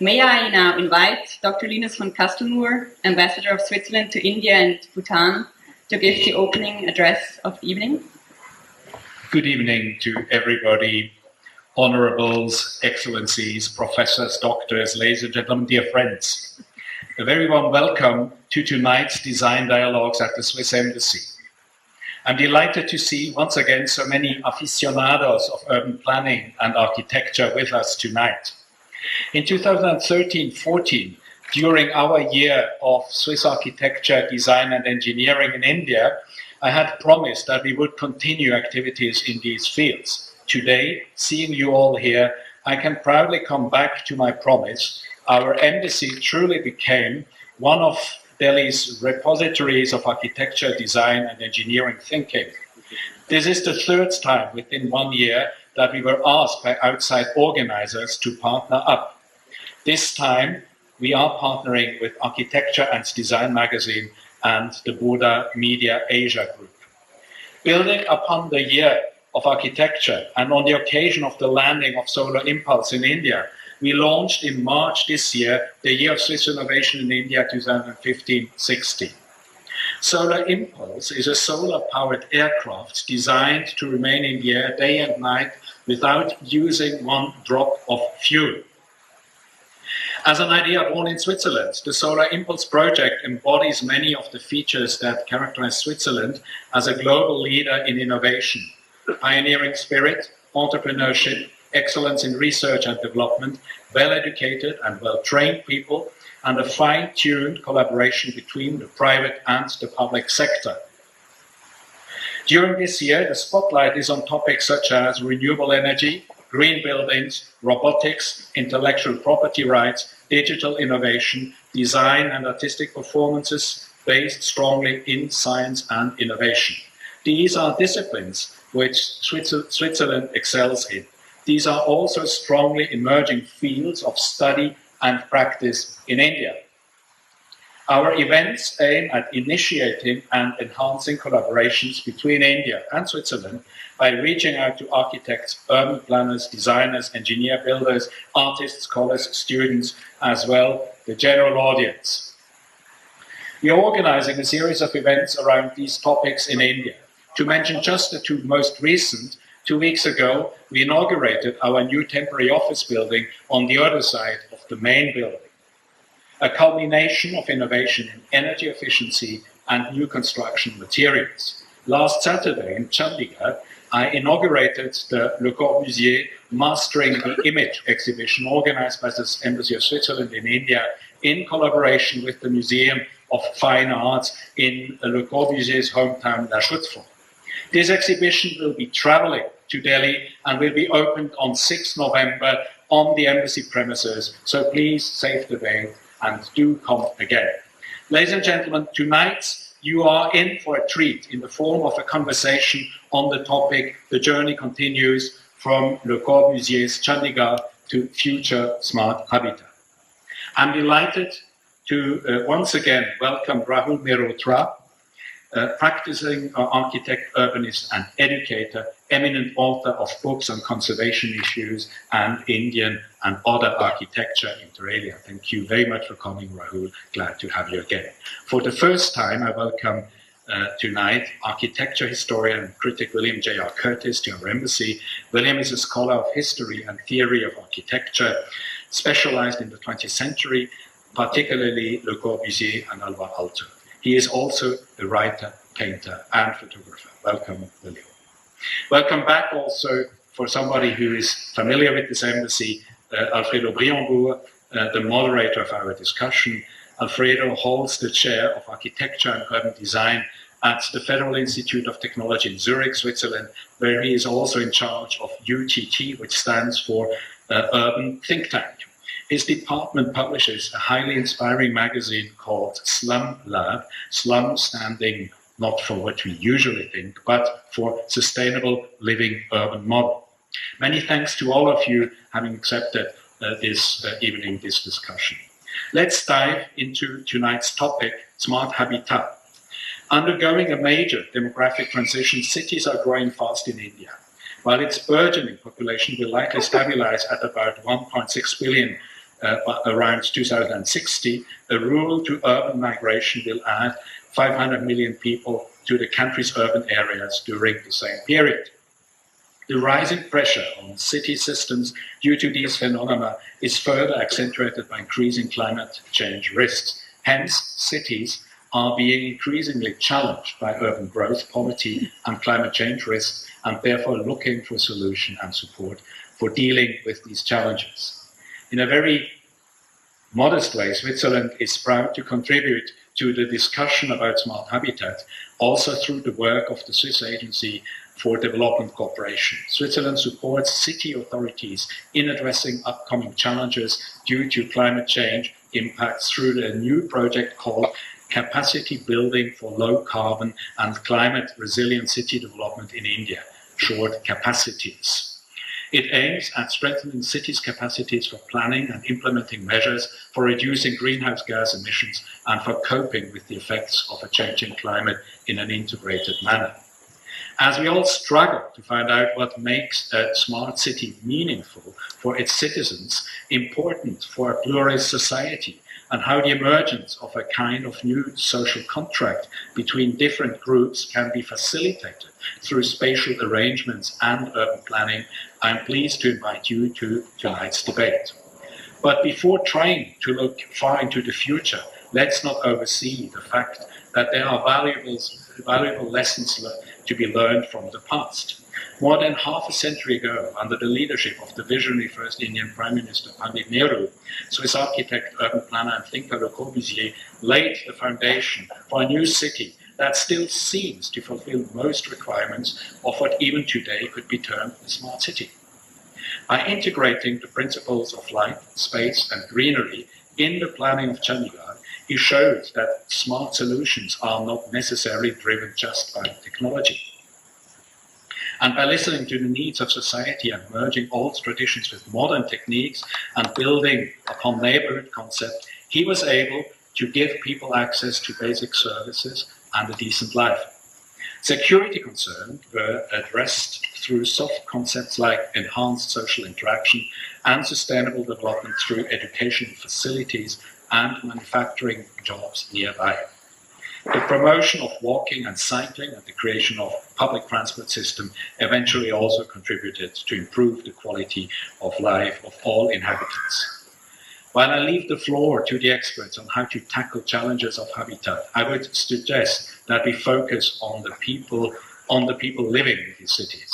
May I now invite Dr. Linus von Castelmur, Ambassador of Switzerland to India and Bhutan, to give the opening address of the evening. Good evening to everybody, honorables, excellencies, professors, doctors, ladies and gentlemen, dear friends. A very warm welcome to tonight's Design Dialogues at the Swiss Embassy. I'm delighted to see once again so many aficionados of urban planning and architecture with us tonight. In 2013-14, during our year of Swiss architecture, design and engineering in India, I had promised that we would continue activities in these fields. Today, seeing you all here, I can proudly come back to my promise. Our embassy truly became one of Delhi's repositories of architecture, design and engineering thinking. This is the third time within 1 year that we were asked by outside organizers to partner up. This time, we are partnering with Architecture and Design magazine and the Buddha Media Asia Group. Building upon the year of architecture and on the occasion of the landing of Solar Impulse in India, we launched in March this year the Year of Swiss Innovation in India 2015-16. Solar Impulse is a solar-powered aircraft designed to remain in the air day and night without using one drop of fuel. As an idea born in Switzerland, the Solar Impulse project embodies many of the features that characterize Switzerland as a global leader in innovation: pioneering spirit, entrepreneurship, excellence in research and development, well-educated and well-trained people, and a fine-tuned collaboration between the private and the public sector. During this year, the spotlight is on topics such as renewable energy, green buildings, robotics, intellectual property rights, digital innovation, design and artistic performances based strongly in science and innovation. These are disciplines which Switzerland excels in. These are also strongly emerging fields of study and practice in India. Our events aim at initiating and enhancing collaborations between India and Switzerland by reaching out to architects, urban planners, designers, engineer builders, artists, scholars, students, as well the general audience. We are organizing a series of events around these topics in India. To mention just the two most recent, 2 weeks ago, we inaugurated our new temporary office building on the other side of the main building, a culmination of innovation in energy efficiency and new construction materials. Last Saturday in Chandigarh, I inaugurated the Le Corbusier Mastering the Image exhibition organized by the Embassy of Switzerland in India in collaboration with the Museum of Fine Arts in Le Corbusier's hometown, La Chaux-de-Fonds. This exhibition will be traveling to Delhi and will be opened on 6 November on the embassy premises, so please save the date and do come again. Ladies and gentlemen, tonight you are in for a treat in the form of a conversation on the topic "The Journey Continues from Le Corbusier's Chandigarh to Future Smart Habitat." I'm delighted to once again welcome Rahul Mehrotra, practicing architect, urbanist and educator, eminent author of books on conservation issues and Indian and other architecture inter alia. Thank you very much for coming, Rahul. Glad to have you again. For the first time, I welcome tonight architecture historian and critic William J.R. Curtis to our embassy. William is a scholar of history and theory of architecture, specialized in the 20th century, particularly Le Corbusier and Alvar Aalto. He is also a writer, painter, and photographer. Welcome, William. Welcome back also for somebody who is familiar with this embassy, Alfredo Briambourg, the moderator of our discussion. Alfredo holds the chair of architecture and urban design at the Federal Institute of Technology in Zurich, Switzerland, where he is also in charge of UTT, which stands for Urban Think Tank. His department publishes a highly inspiring magazine called Slum Lab, slum standing not for what we usually think, but for sustainable living urban model. Many thanks to all of you having accepted this evening, this discussion. Let's dive into tonight's topic, smart habitat. Undergoing a major demographic transition, cities are growing fast in India. While its burgeoning population will likely stabilize at about 1.6 billion around 2060, a rural to urban migration will add 500 million people to the country's urban areas during the same period. The rising pressure on city systems due to these phenomena is further accentuated by increasing climate change risks. Hence, cities are being increasingly challenged by urban growth, poverty, and climate change risks, and therefore looking for solution and support for dealing with these challenges. In a very modest way, Switzerland is proud to contribute to the discussion about smart habitat, also through the work of the Swiss Agency for Development Cooperation. Switzerland supports city authorities in addressing upcoming challenges due to climate change impacts through the new project called Capacity Building for Low Carbon and Climate Resilient City Development in India, short CAPACITIES. It aims at strengthening cities' capacities for planning and implementing measures for reducing greenhouse gas emissions and for coping with the effects of a changing climate in an integrated manner. As we all struggle to find out what makes a smart city meaningful for its citizens, important for a pluralist society, and how the emergence of a kind of new social contract between different groups can be facilitated through spatial arrangements and urban planning, I'm pleased to invite you to tonight's debate. But before trying to look far into the future, let's not oversee the fact that there are valuable lessons to be learned from the past. More than half a century ago, under the leadership of the visionary first Indian Prime Minister Pandit Nehru, Swiss architect, urban planner and thinker Corbusier laid the foundation for a new city that still seems to fulfill most requirements of what even today could be termed a smart city. By integrating the principles of light, space and greenery in the planning of Chandigarh, he showed that smart solutions are not necessarily driven just by technology. And by listening to the needs of society and merging old traditions with modern techniques and building upon neighborhood concept, he was able to give people access to basic services and a decent life. Security concerns were addressed through soft concepts like enhanced social interaction and sustainable development through educational facilities and manufacturing jobs nearby. The promotion of walking and cycling and the creation of public transport system eventually also contributed to improve the quality of life of all inhabitants. While I leave the floor to the experts on how to tackle challenges of habitat, I would suggest that we focus on the people living in these cities.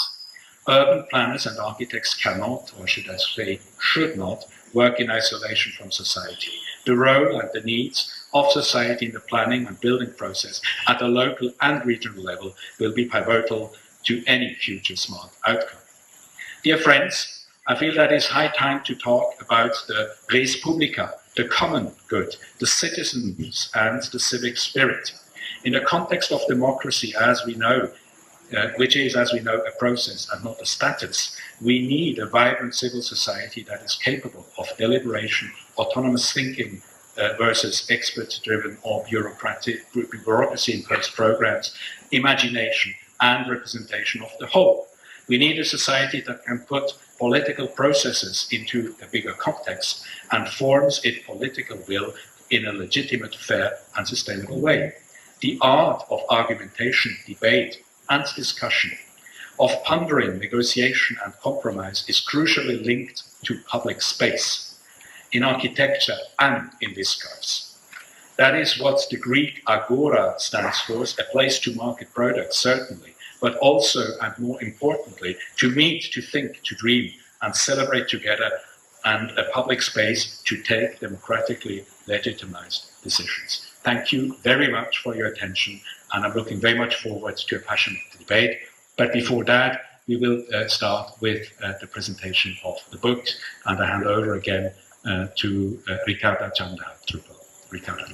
Urban planners and architects cannot, or should I say, should not, work in isolation from society. The role and the needs of society in the planning and building process at the local and regional level will be pivotal to any future smart outcome. Dear friends, I feel that it's high time to talk about the res publica, the common good, the citizens and the civic spirit. In the context of democracy, as we know, which is, as we know, a process and not a status, we need a vibrant civil society that is capable of deliberation, autonomous thinking versus expert-driven or bureaucracy-imposed programs, imagination and representation of the whole. We need a society that can put political processes into a bigger context and forms its political will in a legitimate, fair and sustainable way. The art of argumentation, debate and discussion, of pondering, negotiation and compromise is crucially linked to public space, in architecture and in discourse. That is what the Greek agora stands for, a place to market products, certainly, but also, and more importantly, to meet, to think, to dream, and celebrate together, and a public space to take democratically legitimized decisions. Thank you very much for your attention, and I'm looking very much forward to a passionate debate. But before that, we will start with the presentation of the book, and I hand over again to Ricardo Chanda. Ricardo.